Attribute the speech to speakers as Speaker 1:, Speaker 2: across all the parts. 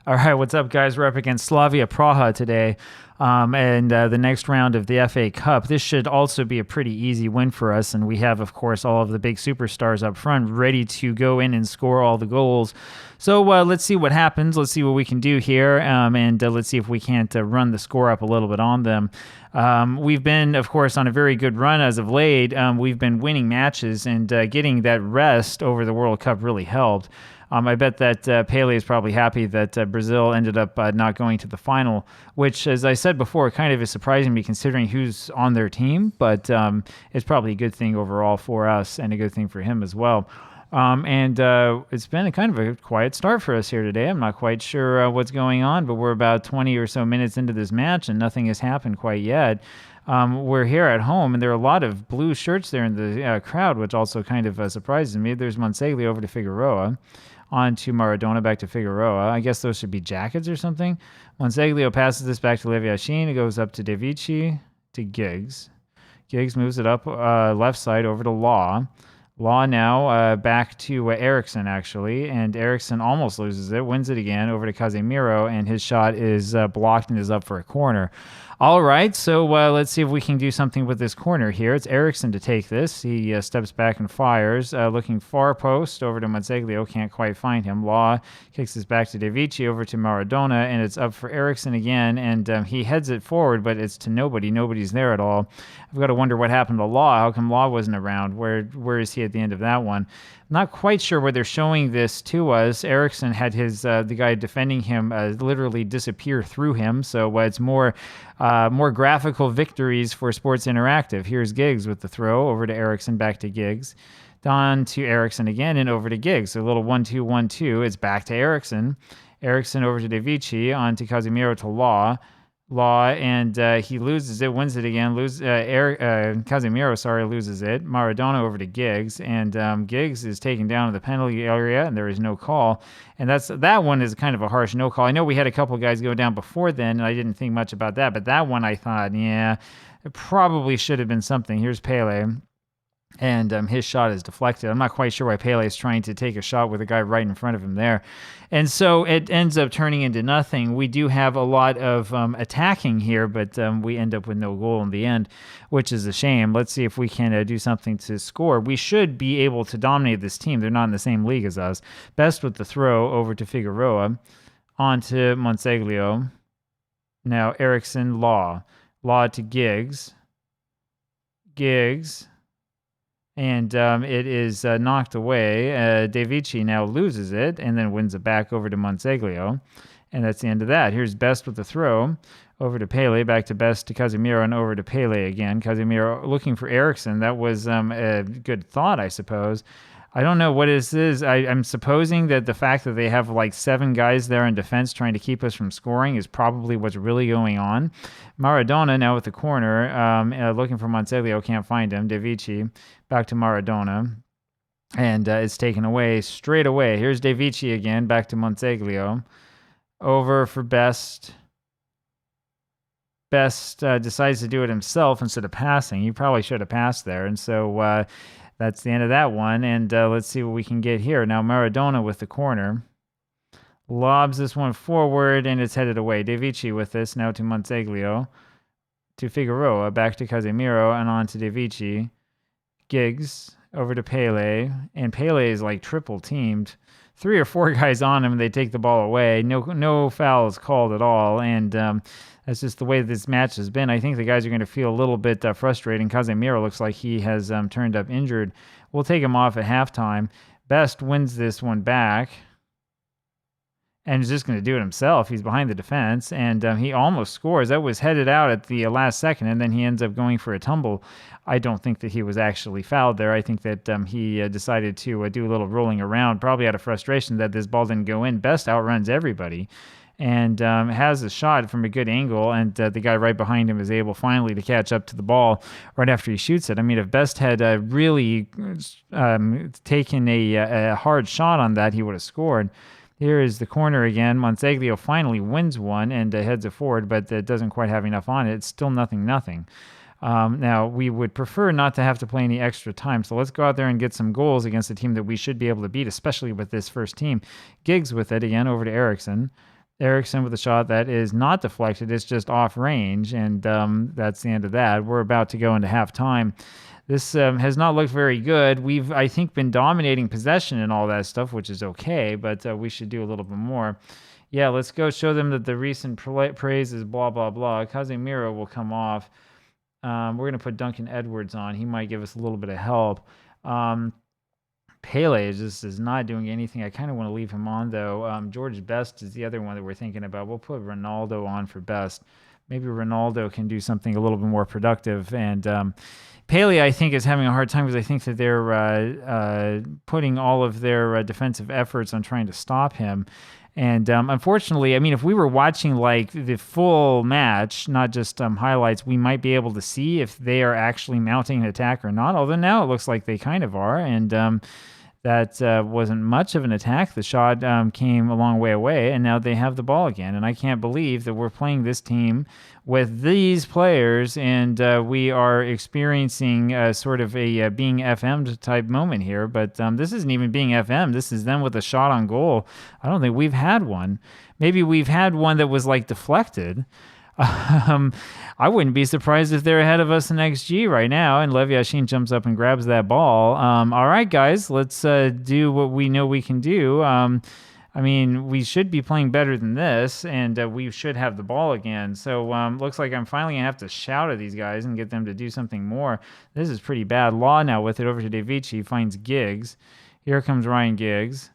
Speaker 1: All right, what's up, guys? We're up against Slavia Praha today, and the next round of the FA Cup. This should also be a pretty easy win for us, and we have, of course, all of the big superstars up front ready to go in and score all the goals. So let's see what happens. Let's see what we can do here, and let's see if we can't run the score up a little bit on them. We've been, of course, on a very good run as of late. We've been winning matches, and getting that rest over the World Cup really helped. I bet that Pele is probably happy that Brazil ended up not going to the final, which, as I said before, kind of is surprising me considering who's on their team, but it's probably a good thing overall for us and a good thing for him as well. And it's been a kind of a quiet start for us here today. I'm not quite sure what's going on, but we're about 20 or so minutes into this match and nothing has happened quite yet. We're here at home, and there are a lot of blue shirts there in the crowd, which also kind of surprises me. There's Monseglio over to Figueroa. On to Maradona, back to Figueroa. I guess those should be jackets or something. Monseglio passes this back to Leviashin. It goes up to De Vici, to Giggs. Giggs moves it up left side over to Law. Law now back to Eriksson, actually, and Eriksson almost loses it, wins it again over to Casemiro, and his shot is blocked and is up for a corner. All right, so let's see if we can do something with this corner here. It's Eriksson to take this. He steps back and fires, looking far post over to Monseglio. Can't quite find him. Law kicks this back to De Vici over to Maradona, and it's up for Eriksson again, and he heads it forward, but it's to nobody. Nobody's there at all. I've got to wonder what happened to Law. How come Law wasn't around? Where is he at the end of that one? Not quite sure where they're showing this to us. Eriksson had his the guy defending him literally disappear through him, so it's more graphical victories for Sports Interactive. Here's Giggs with the throw over to Eriksson, back to Giggs, down to Eriksson again, and over to Giggs. So a little 1-2-1-2. It's back to Eriksson. Eriksson over to De Vici, on to Casemiro to Law. And he loses it, wins it again. Casemiro, loses it. Maradona over to Giggs, and Giggs is taken down to the penalty area, and there is no call. And that one is kind of a harsh no call. I know we had a couple guys go down before then, and I didn't think much about that, but that one I thought, yeah, it probably should have been something. Here's Pele. And his shot is deflected. I'm not quite sure why Pele is trying to take a shot with a guy right in front of him there. And so it ends up turning into nothing. We do have a lot of attacking here, but we end up with no goal in the end, which is a shame. Let's see if we can do something to score. We should be able to dominate this team. They're not in the same league as us. Best with the throw over to Figueroa. On to Monseglio. Now Eriksson, Law. Law to Giggs. Giggs. And it is knocked away. De Vici now loses it and then wins it back over to Monseglio. And that's the end of that. Here's Best with the throw. Over to Pele, back to Best to Casemiro, and over to Pele again. Casemiro looking for Eriksson. That was a good thought, I suppose. I don't know what this is. I'm supposing that the fact that they have like 7 guys there in defense trying to keep us from scoring is probably what's really going on. Maradona now with the corner, looking for Monseglio, can't find him. De Vici back to Maradona, and it's taken away straight away. Here's De Vici again, back to Monseglio. Over for Best. Best decides to do it himself instead of passing. He probably should have passed there, and so that's the end of that one, and let's see what we can get here. Now Maradona with the corner. Lobs this one forward, and it's headed away. De Vici with this, now to Monseglio. To Figueroa, back to Casemiro, and on to De Vici. Giggs over to Pele, and Pele is like triple teamed. 3 or 4 guys on him, and they take the ball away. No foul is called at all, and that's just the way this match has been. I think the guys are going to feel a little bit frustrating. Casemiro looks like he has turned up injured. We'll take him off at halftime. Best wins this one back, and is just going to do it himself. He's behind the defense, and he almost scores. That was headed out at the last second, and then he ends up going for a tumble. I don't think that he was actually fouled there. I think that he decided to do a little rolling around, probably out of frustration that this ball didn't go in. Best outruns everybody, and has a shot from a good angle, and the guy right behind him is able finally to catch up to the ball right after he shoots it. I mean, if Best had really taken a hard shot on that, he would have scored. Here is the corner again. Monseglio finally wins one and heads it forward, but it doesn't quite have enough on it. It's still 0-0. Now, we would prefer not to have to play any extra time, so let's go out there and get some goals against a team that we should be able to beat, especially with this first team. Giggs with it again over to Eriksson. Eriksson with a shot that is not deflected. It's just off range, and that's the end of that. We're about to go into halftime. This has not looked very good. We've, I think, been dominating possession and all that stuff, which is okay, but we should do a little bit more. Yeah, let's go show them that the recent praise is blah, blah, blah. Casemiro will come off. We're going to put Duncan Edwards on. He might give us a little bit of help. Pele just is not doing anything. I kind of want to leave him on, though. George Best is the other one that we're thinking about. We'll put Ronaldo on for Best. Maybe Ronaldo can do something a little bit more productive. And Pele, I think, is having a hard time because I think that they're putting all of their defensive efforts on trying to stop him. And unfortunately, I mean, if we were watching like the full match, not just highlights, we might be able to see if they are actually mounting an attack or not. Although now it looks like they kind of are. And that wasn't much of an attack. The shot came a long way away, and now they have the ball again. And I can't believe that we're playing this team with these players, and we are experiencing sort of a being FM type moment here. But this isn't even being FM. This is them with a shot on goal. I don't think we've had one. Maybe we've had one that was like deflected. I wouldn't be surprised if they're ahead of us in XG right now. And Lev Yashin jumps up and grabs that ball. All right, guys, let's do what we know we can do. I mean, we should be playing better than this, and we should have the ball again. So looks like I'm finally going to have to shout at these guys and get them to do something more. This is pretty bad. Law now with it over to Devici, finds Giggs. Here comes Ryan Giggs.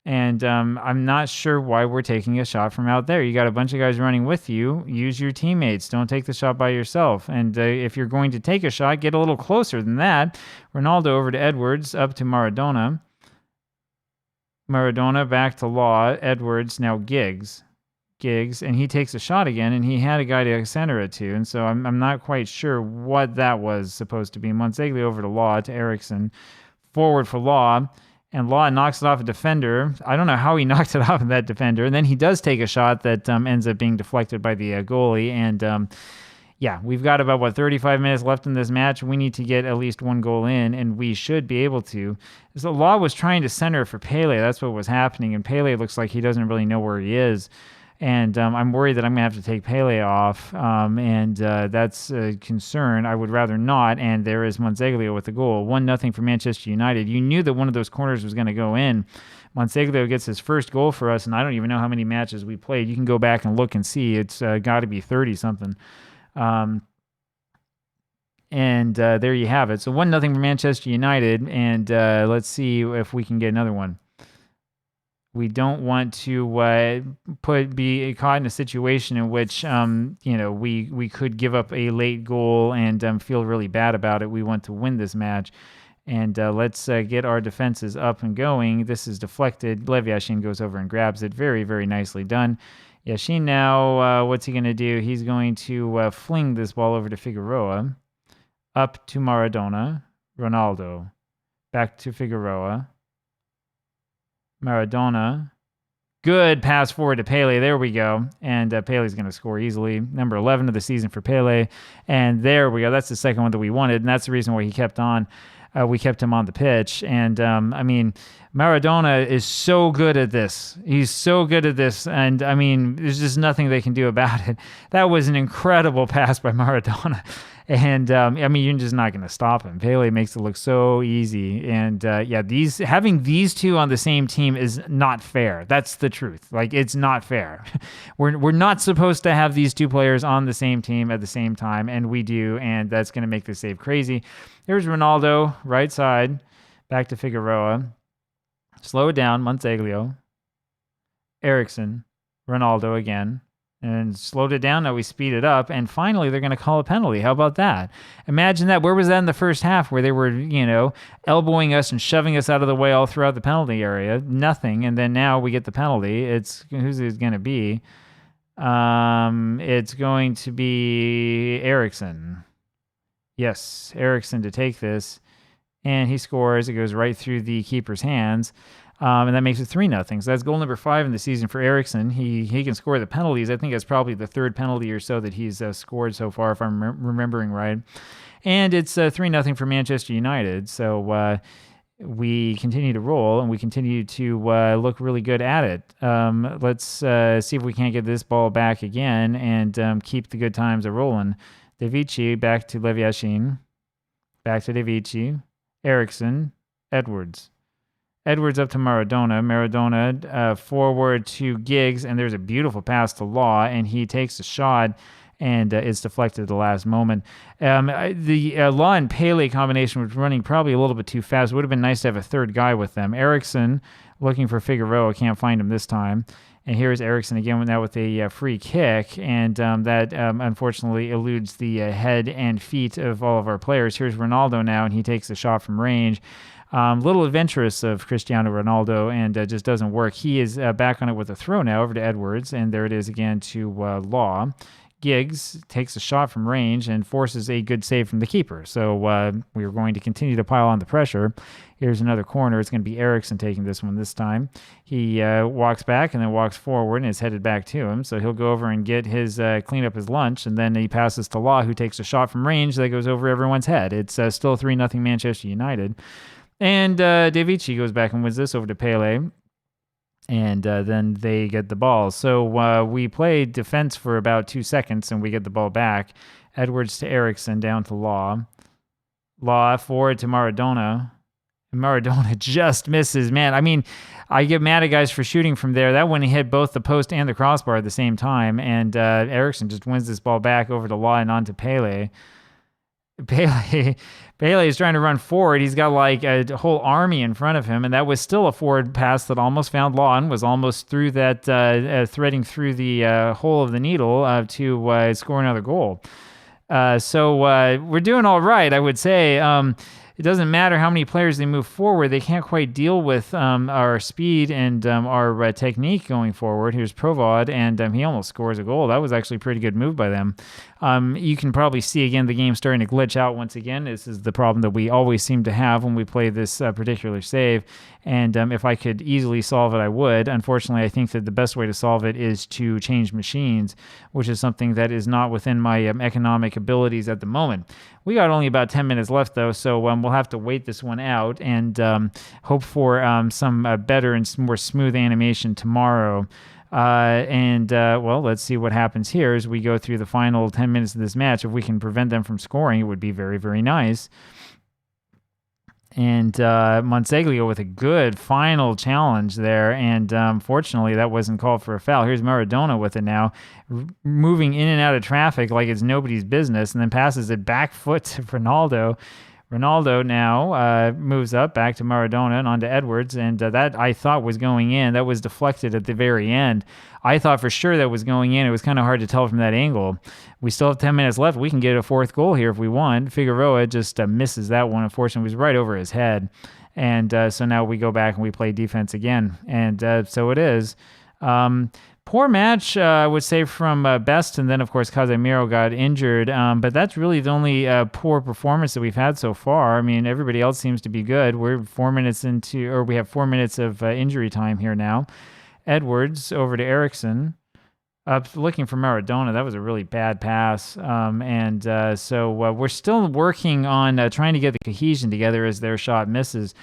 Speaker 1: And I'm not sure why we're taking a shot from out there. You got a bunch of guys running with you. Use your teammates. Don't take the shot by yourself. And if you're going to take a shot, get a little closer than that. Ronaldo over to Edwards, up to Maradona. Maradona back to Law. Edwards, now Giggs. And he takes a shot again, and he had a guy to center it to. And so I'm not quite sure what that was supposed to be. Montsegli over to Law, to Eriksson. Forward for Law. And Law knocks it off a defender. I don't know how he knocked it off of that defender. And then he does take a shot that ends up being deflected by the goalie. And yeah, we've got about, 35 minutes left in this match. We need to get at least one goal in, and we should be able to. So Law was trying to center for Pele. That's what was happening. And Pele looks like he doesn't really know where he is. And I'm worried that I'm going to have to take Pele off, and that's a concern. I would rather not, and there is Monseglio with the goal. 1-0 for Manchester United. You knew that one of those corners was going to go in. Monseglio gets his first goal for us, and I don't even know how many matches we played. You can go back and look and see. It's got to be 30-something. And there you have it. So 1-0 for Manchester United, and let's see if we can get another one. We don't want to be caught in a situation in which we could give up a late goal and feel really bad about it. We want to win this match, and let's get our defenses up and going. This is deflected. Lev Yashin goes over and grabs it. Very, very nicely done. Yashin now, what's he going to do? He's going to fling this ball over to Figueroa, up to Maradona, Ronaldo, back to Figueroa. Maradona. Good pass forward to Pele. There we go. And Pele's going to score easily. Number 11 of the season for Pele. And there we go. That's the second one that we wanted. And that's the reason why he kept on. We kept him on the pitch. And, I mean, Maradona is so good at this. He's so good at this. And, I mean, there's just nothing they can do about it. That was an incredible pass by Maradona. And, I mean, you're just not going to stop him. Pele makes it look so easy. And, yeah, having these two on the same team is not fair. That's the truth. Like, it's not fair. We're not supposed to have these two players on the same team at the same time, and we do, and that's going to make the save crazy. Here's Ronaldo, right side, back to Figueroa. Slow it down, Monseglio. Eriksson, Ronaldo again. And slowed it down. Now we speed it up. And finally, they're going to call a penalty. How about that? Imagine that. Where was that in the first half where they were, elbowing us and shoving us out of the way all throughout the penalty area? Nothing. And then now we get the penalty. Who's it going to be? It's going to be Eriksson. Yes, Eriksson to take this. And he scores. It goes right through the keeper's hands. And that makes it 3-0. So that's goal number 5 in the season for Eriksson. He can score the penalties. I think that's probably the third penalty or so that he's scored so far, if I'm remembering right. And it's 3-0 for Manchester United. So we continue to roll and we continue to look really good at it. Let's see if we can't get this ball back again and keep the good times a rolling. De Vici back to Leviashin. Back to De Vici. Eriksson. Edwards. Edwards up to Maradona. Maradona forward to Giggs, and there's a beautiful pass to Law, and he takes a shot and it's deflected at the last moment. The Law and Pele combination was running probably a little bit too fast. It would have been nice to have a third guy with them. Eriksson looking for Figueroa, can't find him this time. And here's Eriksson again now with a free kick, and that unfortunately eludes the head and feet of all of our players. Here's Ronaldo now, and he takes a shot from range. Little adventurous of Cristiano Ronaldo, and just doesn't work. He is back on it with a throw now over to Edwards, and there it is again to Law. Giggs takes a shot from range and forces a good save from the keeper. So we're going to continue to pile on the pressure. Here's another corner. It's going to be Eriksson taking this one this time. He walks back and then walks forward and is headed back to him. So he'll go over and get his clean up his lunch, and then he passes to Law, who takes a shot from range that goes over everyone's head. It's still 3-0 Manchester United. And De Vici goes back and wins this over to Pele. And then they get the ball. So we play defense for about 2 seconds, and we get the ball back. Edwards to Eriksson, down to Law. Law forward to Maradona. Maradona just misses. Man, I mean, I get mad at guys for shooting from there. That one, he hit both the post and the crossbar at the same time. And Eriksson just wins this ball back over to Law and on to Pele. Pele is trying to run forward. He's got like a whole army in front of him, and that was still a forward pass that almost found Law and was almost through that, threading through the hole of the needle to score another goal. So we're doing all right, I would say. It doesn't matter how many players they move forward. They can't quite deal with our speed and our technique going forward. Here's Provod, and he almost scores a goal. That was actually a pretty good move by them. You can probably see, again, the game starting to glitch out once again. This is the problem that we always seem to have when we play this particular save. And if I could easily solve it, I would. Unfortunately, I think that the best way to solve it is to change machines, which is something that is not within my economic abilities at the moment. We got only about 10 minutes left, though, so we'll have to wait this one out and hope for some better and more smooth animation tomorrow. Well, let's see what happens here as we go through the final 10 minutes of this match. If we can prevent them from scoring, it would be very, very nice. And Monseglio with a good final challenge there, and fortunately that wasn't called for a foul. Here's Maradona with it now, moving in and out of traffic like it's nobody's business, and then passes it back foot to Ronaldo. Ronaldo now moves up back to Maradona and onto Edwards, and that I thought was going in. That was deflected at the very end. I thought for sure that was going in. It was kind of hard to tell from that angle. We still have 10 minutes left. We can get a fourth goal here if we want. Figueroa just misses that one. Unfortunately, it was right over his head. And so now we go back and we play defense again. And so it is. Poor match, I would say, from Best, and then, of course, Casemiro got injured. But that's really the only poor performance that we've had so far. I mean, everybody else seems to be good. We're 4 minutes into, or we have 4 minutes of injury time here now. Edwards over to Eriksson. Looking for Maradona. That was a really bad pass. So we're still working on trying to get the cohesion together as their shot misses.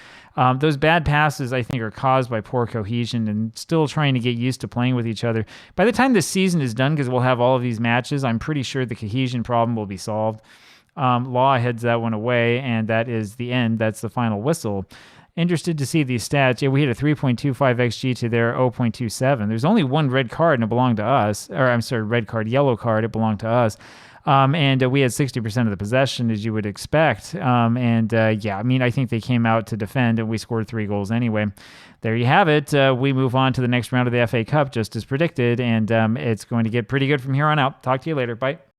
Speaker 1: Those bad passes, I think, are caused by poor cohesion and still trying to get used to playing with each other. By the time this season is done, because we'll have all of these matches, I'm pretty sure the cohesion problem will be solved. Law heads that one away, and that is the end. That's the final whistle. Interested to see these stats. Yeah, we hit a 3.25 XG to their 0.27. There's only one red card, and it belonged to us. Or, I'm sorry, yellow card, it belonged to us. And we had 60% of the possession, as you would expect. I mean, I think they came out to defend, and we scored 3 goals anyway. There you have it. We move on to the next round of the FA Cup, just as predicted, and it's going to get pretty good from here on out. Talk to you later. Bye.